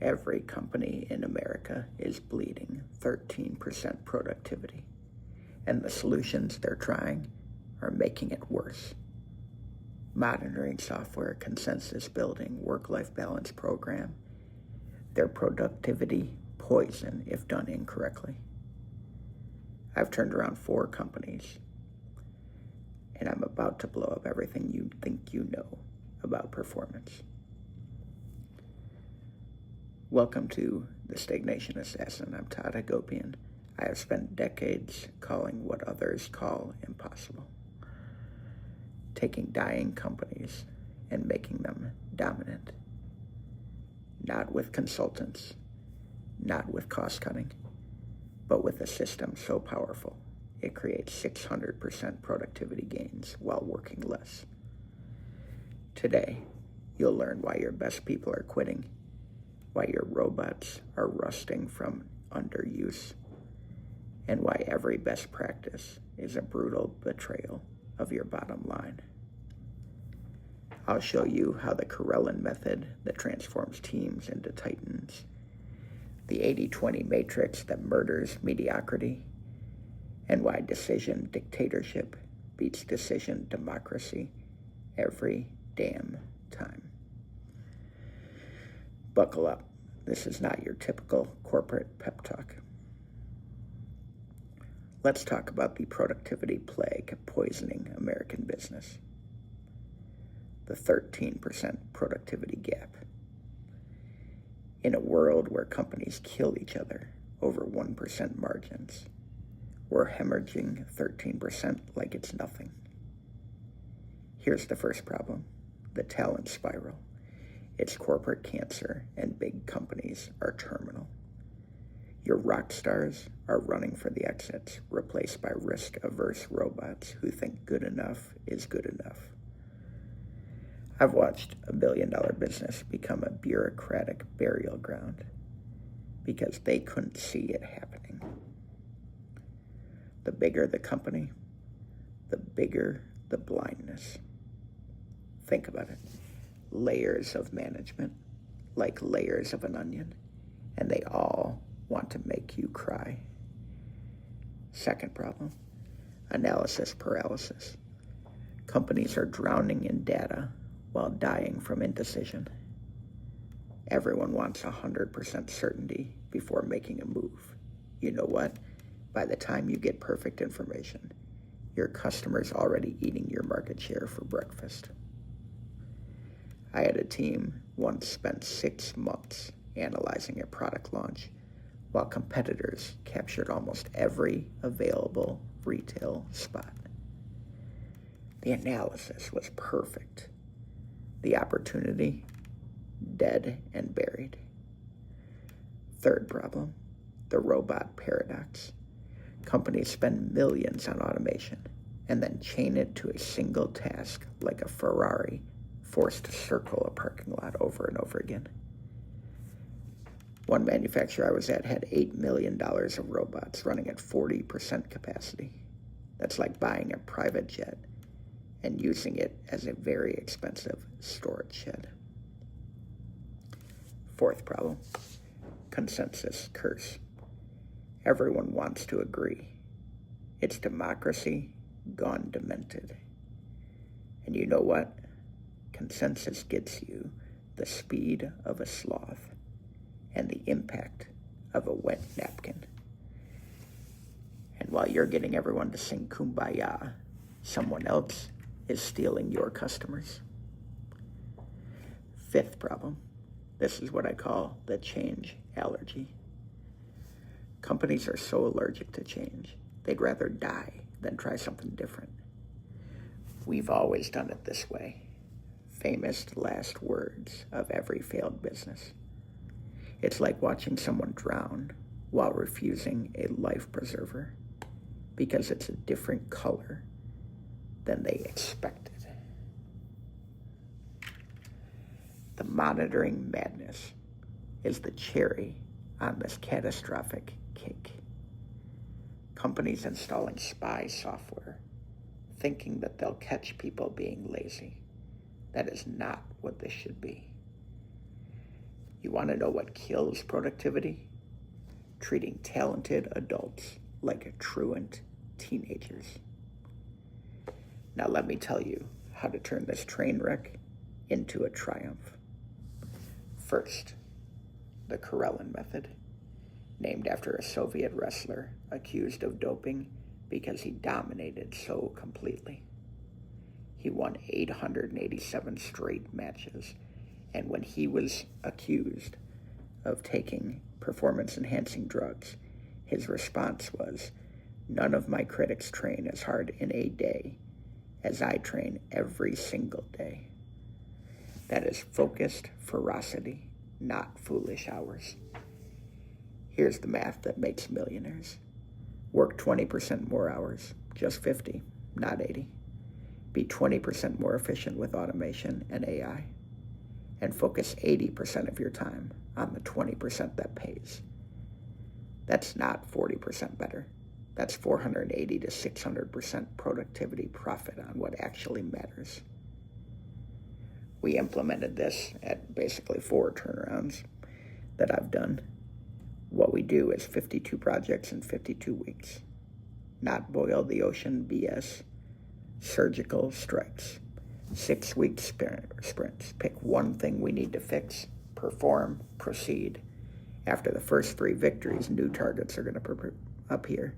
Every company in America is bleeding 13% productivity, and the solutions they're trying are making it worse. Monitoring software, consensus building, work-life balance program, they're productivity poison if done incorrectly. I've turned around 4 companies, and I'm about to blow up everything you think you know about performance. Welcome to the Stagnation Assassin. I'm Todd Hagopian. I have spent decades calling what others call impossible. Taking dying companies and making them dominant. Not with consultants, not with cost cutting, but with a system so powerful it creates 600% productivity gains while working less. Today, you'll learn why your best people are quitting, why your robots are rusting from underuse, and why every best practice is a brutal betrayal of your bottom line. I'll show you how the Katelin Method that transforms teams into titans, the 80-20 matrix that murders mediocrity, and why decision dictatorship beats decision democracy every damn time. Buckle up. This is not your typical corporate pep talk. Let's talk about the productivity plague poisoning American business. The 13% productivity gap. In a world where companies kill each other over 1% margins, we're hemorrhaging 13% like it's nothing. Here's the first problem, the talent spiral. It's corporate cancer, and big companies are terminal. Your rock stars are running for the exits, replaced by risk-averse robots who think good enough is good enough. I've watched a billion-dollar business become a bureaucratic burial ground because they couldn't see it happening. The bigger the company, the bigger the blindness. Think about it. Layers of management, like layers of an onion, and they all want to make you cry. Second problem, analysis paralysis. Companies are drowning in data while dying from indecision. Everyone wants 100% certainty before making a move. You know what? By the time you get perfect information, your customer's already eating your market share for breakfast. I had a team once spent 6 months analyzing a product launch while competitors captured almost every available retail spot. The analysis was perfect. The opportunity, dead and buried. Third problem, the robot paradox. Companies spend millions on automation and then chain it to a single task like a Ferrari forced to circle a parking lot over and over again. One manufacturer I was at had $8 million of robots running at 40% capacity. That's like buying a private jet and using it as a very expensive storage shed. Fourth problem, consensus curse. Everyone wants to agree. It's democracy gone demented. And you know what? Consensus gets you the speed of a sloth and the impact of a wet napkin. And while you're getting everyone to sing Kumbaya, someone else is stealing your customers. Fifth problem, this is what I call the change allergy. Companies are so allergic to change, they'd rather die than try something different. We've always done it this way. Famous last words of every failed business. It's like watching someone drown while refusing a life preserver because it's a different color than they expected. The monitoring madness is the cherry on this catastrophic cake. Companies installing spy software, thinking that they'll catch people being lazy. That is not what this should be. You want to know what kills productivity? Treating talented adults like truant teenagers. Now let me tell you how to turn this train wreck into a triumph. First, the Katelin Method, named after a Soviet wrestler accused of doping because he dominated so completely. He won 887 straight matches, and when he was accused of taking performance-enhancing drugs, his response was, "None of my critics train as hard in a day as I train every single day." That is focused ferocity, not foolish hours. Here's the math that makes millionaires. Work 20% more hours, just 50, not 80. Be 20% more efficient with automation and AI. And focus 80% of your time on the 20% that pays. That's not 40% better. That's 480 to 600% productivity profit on what actually matters. We implemented this at basically 4 turnarounds that I've done. What we do is 52 projects in 52 weeks. Not boil the ocean BS. Surgical strikes. 6-week sprints. Pick one thing we need to fix, perform, proceed. After the first 3 victories, new targets are going to appear.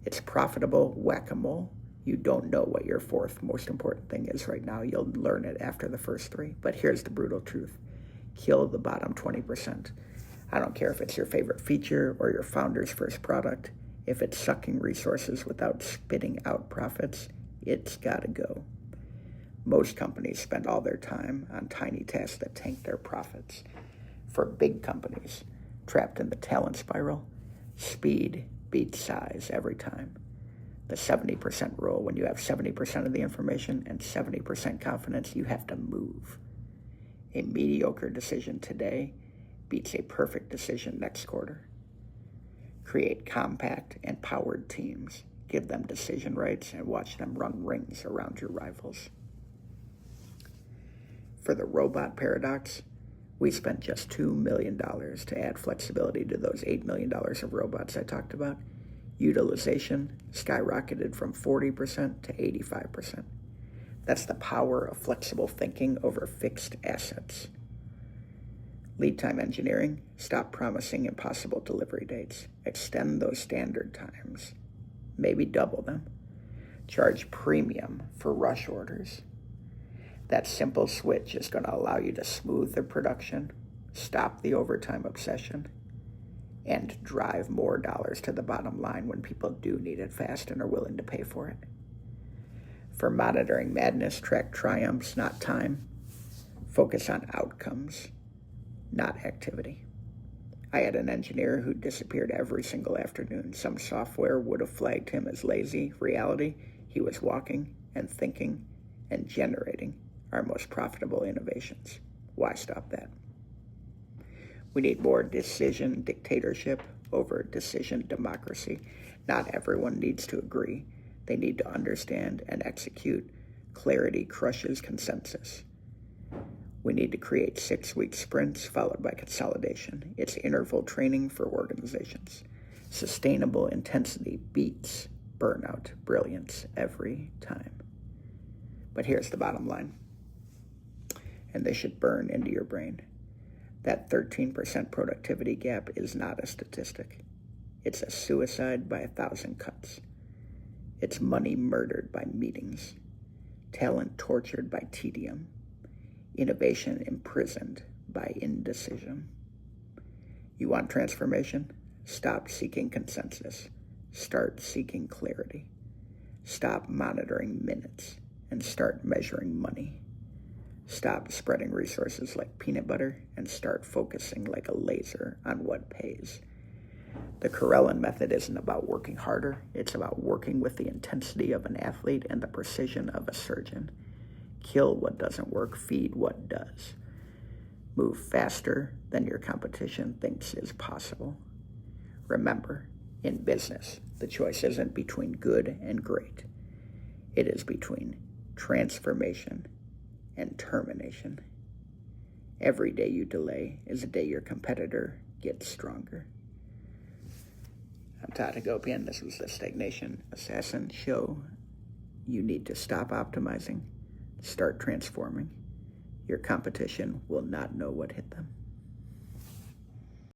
It's profitable whack-a-mole. You don't know what your 4th most important thing is right now. You'll learn it after the first 3. But here's the brutal truth. Kill the bottom 20%. I don't care if it's your favorite feature or your founder's first product. If it's sucking resources without spitting out profits, it's got to go. Most companies spend all their time on tiny tasks that tank their profits. For big companies trapped in the talent spiral, speed beats size every time. The 70% rule: when you have 70% of the information and 70% confidence, you have to move. A mediocre decision today beats a perfect decision next quarter. Create compact and powered teams. Give them decision rights and watch them run rings around your rivals. For the robot paradox, we spent just $2 million to add flexibility to those $8 million of robots I talked about. Utilization skyrocketed from 40% to 85%. That's the power of flexible thinking over fixed assets. Lead time engineering: stop promising impossible delivery dates. Extend those standard times. Maybe double them. Charge premium for rush orders. That simple switch is going to allow you to smooth the production, stop the overtime obsession, and drive more dollars to the bottom line when people do need it fast and are willing to pay for it. For monitoring madness, track triumphs, not time. Focus on outcomes, not activity. I had an engineer who disappeared every single afternoon. Some software would have flagged him as lazy. Reality, he was walking and thinking and generating our most profitable innovations. Why stop that? We need more decision dictatorship over decision democracy. Not everyone needs to agree. They need to understand and execute. Clarity crushes consensus. We need to create 6-week sprints followed by consolidation. It's interval training for organizations. Sustainable intensity beats burnout brilliance every time. But here's the bottom line, and this should burn into your brain. That 13% productivity gap is not a statistic. It's a suicide by 1,000 cuts. It's money murdered by meetings, talent tortured by tedium, innovation imprisoned by indecision. You want transformation? Stop seeking consensus. Start seeking clarity. Stop monitoring minutes and start measuring money. Stop spreading resources like peanut butter and start focusing like a laser on what pays. The Katelin Method isn't about working harder. It's about working with the intensity of an athlete and the precision of a surgeon. Kill what doesn't work, feed what does. Move faster than your competition thinks is possible. Remember, in business, the choice isn't between good and great. It is between transformation and termination. Every day you delay is a day your competitor gets stronger. I'm Todd Hagopian. This was the Stagnation Assassin show. You need to stop optimizing, start transforming. Your competition will not know what hit them.